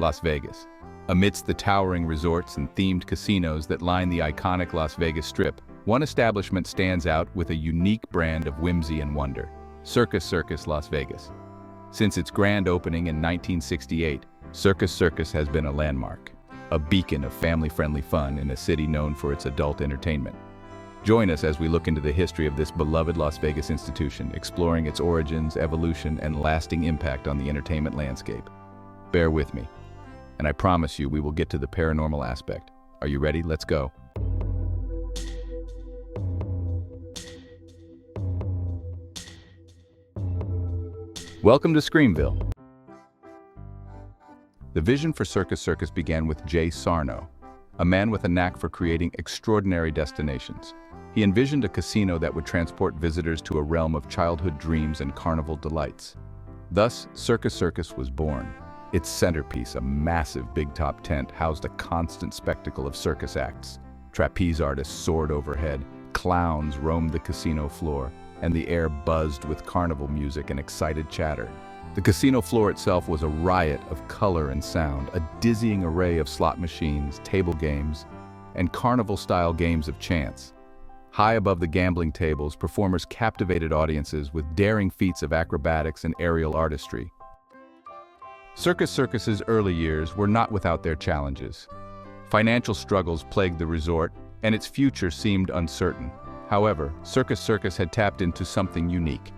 Las Vegas. Amidst the towering resorts and themed casinos that line the iconic Las Vegas Strip, one establishment stands out with a unique brand of whimsy and wonder: Circus Circus Las Vegas. Since its grand opening in 1968, Circus Circus has been a landmark, a beacon of family-friendly fun in a city known for its adult entertainment. Join us as we look into the history of this beloved Las Vegas institution, exploring its origins, evolution, and lasting impact on the entertainment landscape. Bear with me, and I promise you we will get to the paranormal aspect. Are you ready? Let's go. Welcome to Screamville. The vision for Circus Circus began with Jay Sarno, a man with a knack for creating extraordinary destinations. He envisioned a casino that would transport visitors to a realm of childhood dreams and carnival delights. Thus, Circus Circus was born. Its centerpiece, a massive big-top tent, housed a constant spectacle of circus acts. Trapeze artists soared overhead, clowns roamed the casino floor, and the air buzzed with carnival music and excited chatter. The casino floor itself was a riot of color and sound, a dizzying array of slot machines, table games, and carnival-style games of chance. High above the gambling tables, performers captivated audiences with daring feats of acrobatics and aerial artistry. Circus Circus's early years were not without their challenges. Financial struggles plagued the resort, and its future seemed uncertain. However, Circus Circus had tapped into something unique,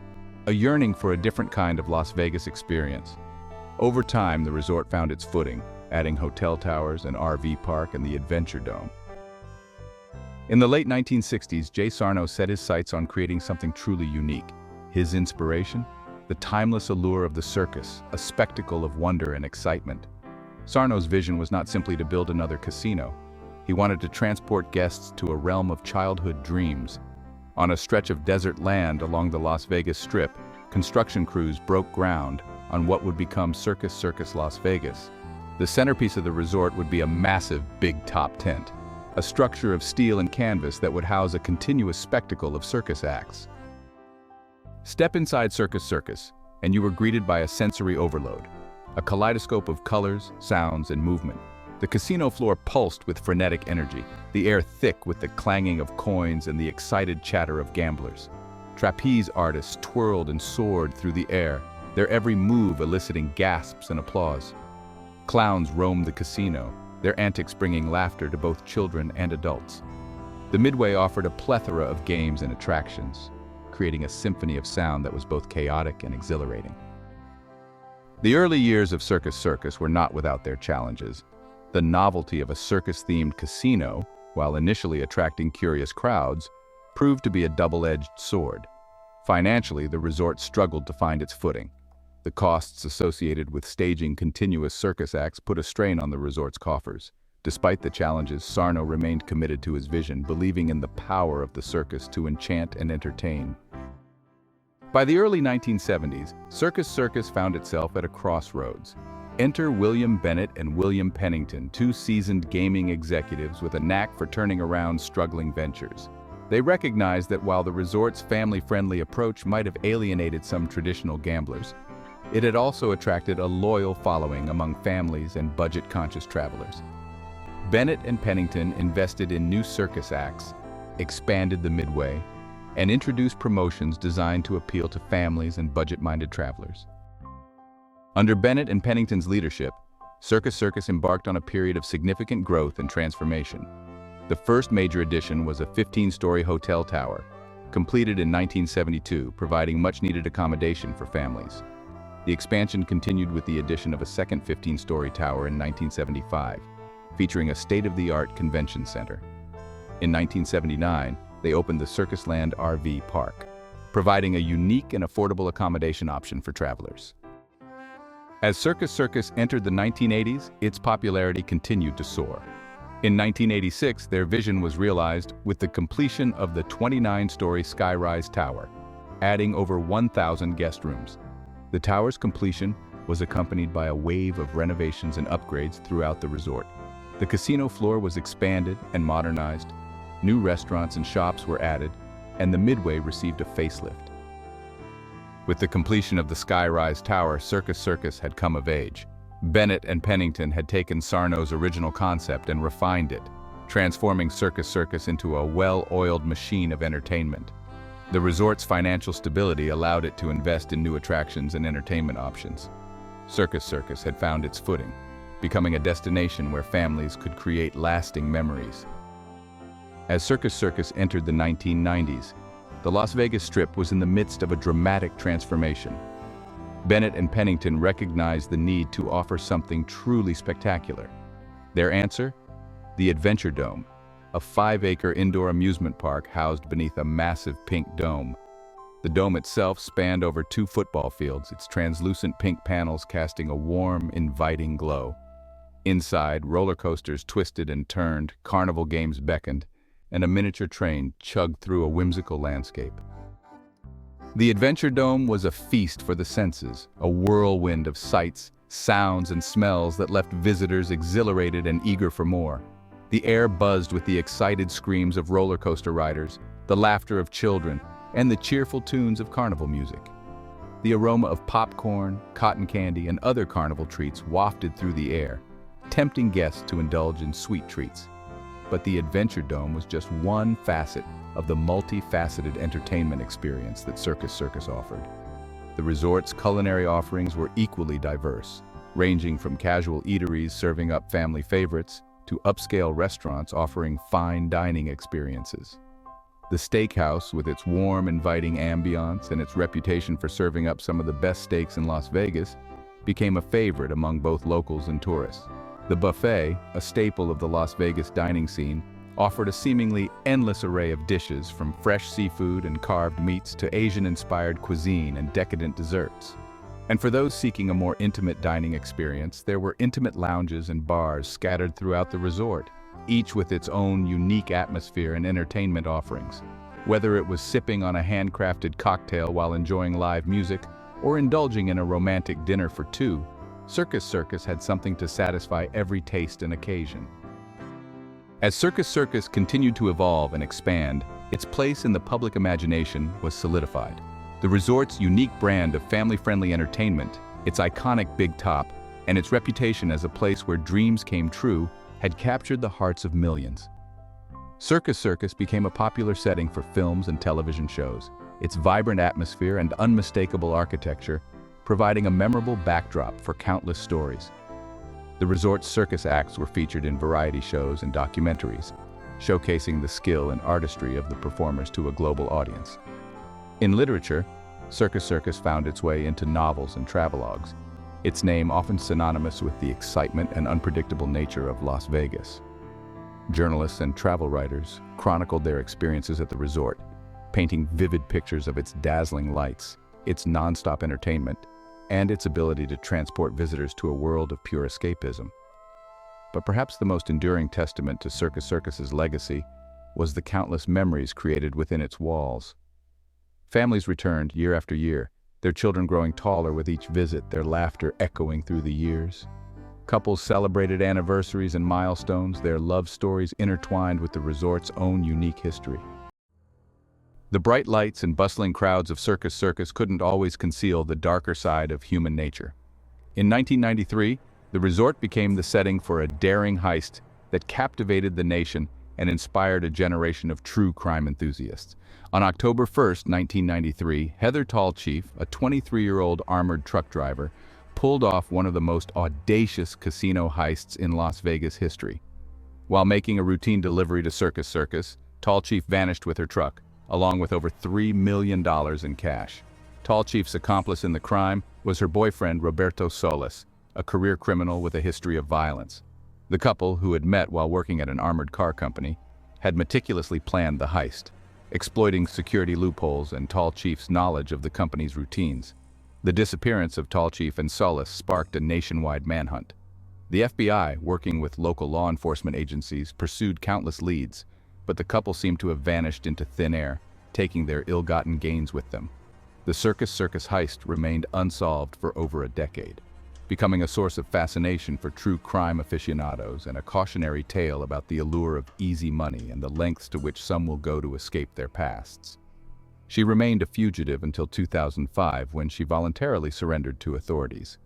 a yearning for a different kind of Las Vegas experience. Over time, the resort found its footing, adding hotel towers, an RV park, and the Adventure Dome. In the late 1960s, Jay Sarno set his sights on creating something truly unique. His inspiration? The timeless allure of the circus, a spectacle of wonder and excitement. Sarno's vision was not simply to build another casino. He wanted to transport guests to a realm of childhood dreams. On a stretch of desert land along the Las Vegas Strip, construction crews broke ground on what would become Circus Circus Las Vegas. The centerpiece of the resort would be a massive big-top tent, a structure of steel and canvas that would house a continuous spectacle of circus acts. Step inside Circus Circus, and you were greeted by a sensory overload, a kaleidoscope of colors, sounds, and movement. The casino floor pulsed with frenetic energy, the air thick with the clanging of coins and the excited chatter of gamblers. Trapeze artists twirled and soared through the air, their every move eliciting gasps and applause. Clowns roamed the casino, their antics bringing laughter to both children and adults. The Midway offered a plethora of games and attractions, creating a symphony of sound that was both chaotic and exhilarating. The early years of Circus Circus were not without their challenges. The novelty of a circus-themed casino, while initially attracting curious crowds, proved to be a double-edged sword. Financially, the resort struggled to find its footing. The costs associated with staging continuous circus acts put a strain on the resort's coffers. Despite the challenges, Sarno remained committed to his vision, believing in the power of the circus to enchant and entertain. By the early 1970s, Circus Circus found itself at a crossroads. Enter William Bennett and William Pennington, two seasoned gaming executives with a knack for turning around struggling ventures. They recognized that while the resort's family-friendly approach might have alienated some traditional gamblers, it had also attracted a loyal following among families and budget-conscious travelers. Bennett and Pennington invested in new circus acts, expanded the Midway, and introduced promotions designed to appeal to families and budget-minded travelers. Under Bennett and Pennington's leadership, Circus Circus embarked on a period of significant growth and transformation. The first major addition was a 15-story hotel tower, completed in 1972, providing much-needed accommodation for families. The expansion continued with the addition of a second 15-story tower in 1975, featuring a state-of-the-art convention center. In 1979, they opened the Circusland RV Park, providing a unique and affordable accommodation option for travelers. As Circus Circus entered the 1980s, its popularity continued to soar. In 1986, their vision was realized with the completion of the 29-story skyrise tower, adding over 1,000 guest rooms. The tower's completion was accompanied by a wave of renovations and upgrades throughout the resort. The casino floor was expanded and modernized, new restaurants and shops were added, and the Midway received a facelift. With the completion of the skyrise tower, Circus Circus had come of age. Bennett and Pennington had taken Sarno's original concept and refined it, transforming Circus Circus into a well-oiled machine of entertainment. The resort's financial stability allowed it to invest in new attractions and entertainment options. Circus Circus had found its footing, becoming a destination where families could create lasting memories. As Circus Circus entered the 1990s, the Las Vegas Strip was in the midst of a dramatic transformation. Bennett and Pennington recognized the need to offer something truly spectacular. Their answer? The Adventure Dome, a 5-acre indoor amusement park housed beneath a massive pink dome. The dome itself spanned over 2 football fields, its translucent pink panels casting a warm, inviting glow. Inside, roller coasters twisted and turned, carnival games beckoned, and a miniature train chugged through a whimsical landscape. The Adventure Dome was a feast for the senses, a whirlwind of sights, sounds, and smells that left visitors exhilarated and eager for more. The air buzzed with the excited screams of roller coaster riders, the laughter of children, and the cheerful tunes of carnival music. The aroma of popcorn, cotton candy, and other carnival treats wafted through the air, tempting guests to indulge in sweet treats. But the Adventure Dome was just one facet of the multifaceted entertainment experience that Circus Circus offered. The resort's culinary offerings were equally diverse, ranging from casual eateries serving up family favorites to upscale restaurants offering fine dining experiences. The steakhouse, with its warm, inviting ambiance and its reputation for serving up some of the best steaks in Las Vegas, became a favorite among both locals and tourists. The buffet, a staple of the Las Vegas dining scene, offered a seemingly endless array of dishes from fresh seafood and carved meats to Asian-inspired cuisine and decadent desserts. And for those seeking a more intimate dining experience, there were intimate lounges and bars scattered throughout the resort, each with its own unique atmosphere and entertainment offerings. Whether it was sipping on a handcrafted cocktail while enjoying live music or indulging in a romantic dinner for 2, Circus Circus had something to satisfy every taste and occasion. As Circus Circus continued to evolve and expand, its place in the public imagination was solidified. The resort's unique brand of family-friendly entertainment, its iconic big top, and its reputation as a place where dreams came true had captured the hearts of millions. Circus Circus became a popular setting for films and television shows, its vibrant atmosphere and unmistakable architecture providing a memorable backdrop for countless stories. The resort's circus acts were featured in variety shows and documentaries, showcasing the skill and artistry of the performers to a global audience. In literature, Circus Circus found its way into novels and travelogues, its name often synonymous with the excitement and unpredictable nature of Las Vegas. Journalists and travel writers chronicled their experiences at the resort, painting vivid pictures of its dazzling lights, its non-stop entertainment, and its ability to transport visitors to a world of pure escapism. But perhaps the most enduring testament to Circus Circus's legacy was the countless memories created within its walls. Families returned year after year, their children growing taller with each visit, their laughter echoing through the years. Couples celebrated anniversaries and milestones, their love stories intertwined with the resort's own unique history. The bright lights and bustling crowds of Circus Circus couldn't always conceal the darker side of human nature. In 1993, the resort became the setting for a daring heist that captivated the nation and inspired a generation of true crime enthusiasts. On October 1st, 1993, Heather Tallchief, a 23-year-old armored truck driver, pulled off one of the most audacious casino heists in Las Vegas history. While making a routine delivery to Circus Circus, Tallchief vanished with her truck, along with over $3 million in cash. Tallchief's accomplice in the crime was her boyfriend, Roberto Solis, a career criminal with a history of violence. The couple, who had met while working at an armored car company, had meticulously planned the heist, exploiting security loopholes and Tallchief's knowledge of the company's routines. The disappearance of Tallchief and Solis sparked a nationwide manhunt. The FBI, working with local law enforcement agencies, pursued countless leads, but the couple seemed to have vanished into thin air, taking their ill-gotten gains with them. The Circus Circus heist remained unsolved for over a decade, becoming a source of fascination for true crime aficionados and a cautionary tale about the allure of easy money and the lengths to which some will go to escape their pasts. She remained a fugitive until 2005, when she voluntarily surrendered to authorities.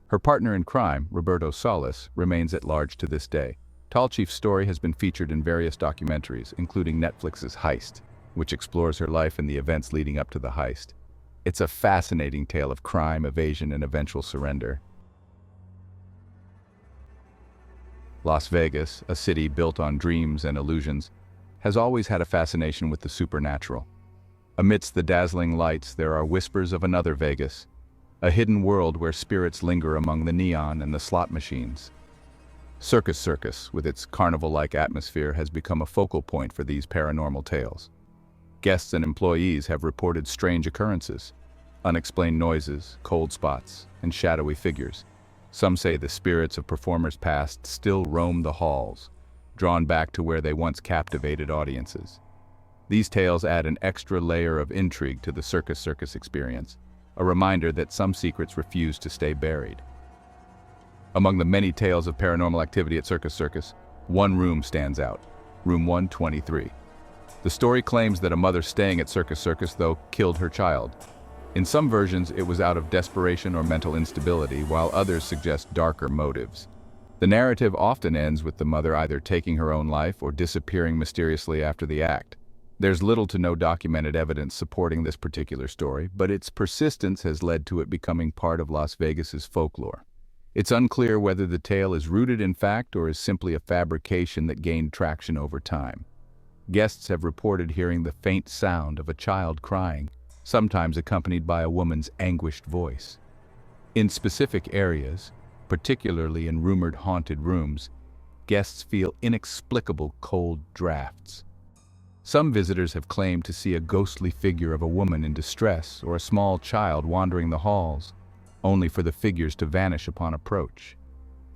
Her partner in crime, Roberto Salas, remains at large to this day. Tall Chief's story has been featured in various documentaries, including Netflix's Heist, which explores her life and the events leading up to the heist. It's a fascinating tale of crime, evasion, and eventual surrender. Las Vegas, a city built on dreams and illusions, has always had a fascination with the supernatural. Amidst the dazzling lights, there are whispers of another Vegas, a hidden world where spirits linger among the neon and the slot machines. Circus Circus, with its carnival-like atmosphere, has become a focal point for these paranormal tales. Guests and employees have reported strange occurrences, unexplained noises, cold spots, and shadowy figures. Some say the spirits of performers past still roam the halls, drawn back to where they once captivated audiences. These tales add an extra layer of intrigue to the Circus Circus experience, a reminder that some secrets refuse to stay buried. Among the many tales of paranormal activity at Circus Circus, one room stands out, Room 123. The story claims that a mother staying at Circus Circus, though, killed her child. In some versions, it was out of desperation or mental instability, while others suggest darker motives. The narrative often ends with the mother either taking her own life or disappearing mysteriously after the act. There's little to no documented evidence supporting this particular story, but its persistence has led to it becoming part of Las Vegas's folklore. It's unclear whether the tale is rooted in fact or is simply a fabrication that gained traction over time. Guests have reported hearing the faint sound of a child crying, sometimes accompanied by a woman's anguished voice. In specific areas, particularly in rumored haunted rooms, guests feel inexplicable cold drafts. Some visitors have claimed to see a ghostly figure of a woman in distress or a small child wandering the halls, only for the figures to vanish upon approach.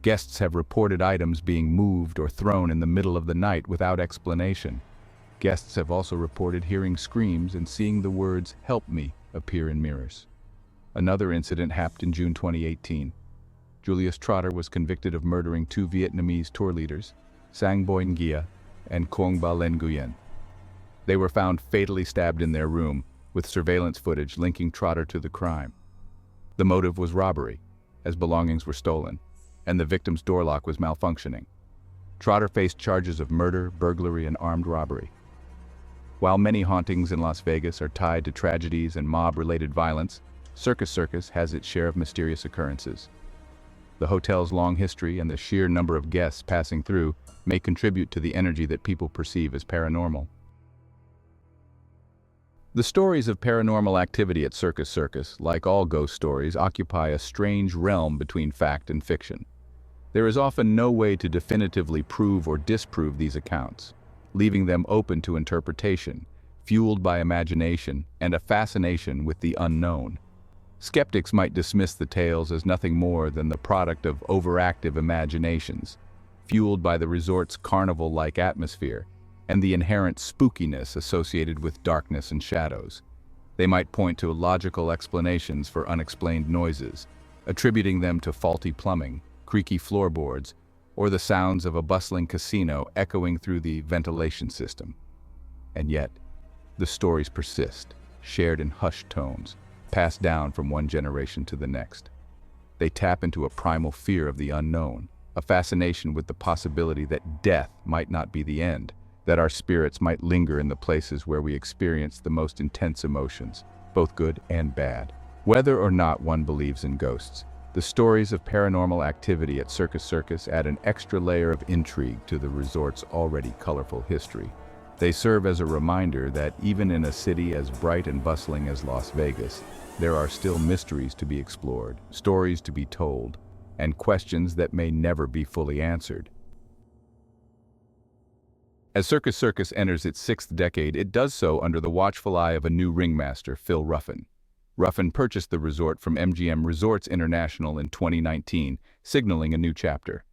Guests have reported items being moved or thrown in the middle of the night without explanation. Guests have also reported hearing screams and seeing the words "Help me" appear in mirrors. Another incident happened in June 2018. Julius Trotter was convicted of murdering two Vietnamese tour leaders, Sang Boy Ngia and Quong Ba Len Nguyen. They were found fatally stabbed in their room, with surveillance footage linking Trotter to the crime. The motive was robbery, as belongings were stolen, and the victim's door lock was malfunctioning. Trotter faced charges of murder, burglary, and armed robbery. While many hauntings in Las Vegas are tied to tragedies and mob-related violence, Circus Circus has its share of mysterious occurrences. The hotel's long history and the sheer number of guests passing through may contribute to the energy that people perceive as paranormal. The stories of paranormal activity at Circus Circus, like all ghost stories, occupy a strange realm between fact and fiction. There is often no way to definitively prove or disprove these accounts, leaving them open to interpretation, fueled by imagination and a fascination with the unknown. Skeptics might dismiss the tales as nothing more than the product of overactive imaginations, fueled by the resort's carnival-like atmosphere and the inherent spookiness associated with darkness and shadows. They might point to logical explanations for unexplained noises, attributing them to faulty plumbing, creaky floorboards, or the sounds of a bustling casino echoing through the ventilation system. And yet, the stories persist, shared in hushed tones, passed down from one generation to the next. They tap into a primal fear of the unknown, a fascination with the possibility that death might not be the end, that our spirits might linger in the places where we experience the most intense emotions, both good and bad. Whether or not one believes in ghosts, the stories of paranormal activity at Circus Circus add an extra layer of intrigue to the resort's already colorful history. They serve as a reminder that even in a city as bright and bustling as Las Vegas, there are still mysteries to be explored, stories to be told, and questions that may never be fully answered. As Circus Circus enters its sixth decade, it does so under the watchful eye of a new ringmaster, Phil Ruffin. Ruffin purchased the resort from MGM Resorts International in 2019, signaling a new chapter.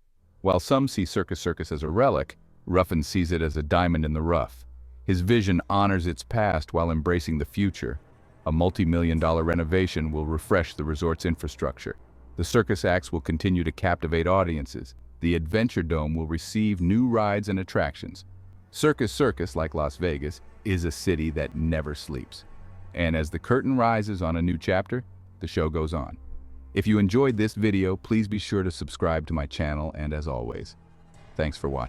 While some see Circus Circus as a relic, Ruffin sees it as a diamond in the rough. His vision honors its past while embracing the future. A multi-million-dollar renovation will refresh the resort's infrastructure. The circus acts will continue to captivate audiences. The Adventure Dome will receive new rides and attractions. Circus Circus, like Las Vegas, is a city that never sleeps. And as the curtain rises on a new chapter, the show goes on. If you enjoyed this video, please be sure to subscribe to my channel, and as always, thanks for watching.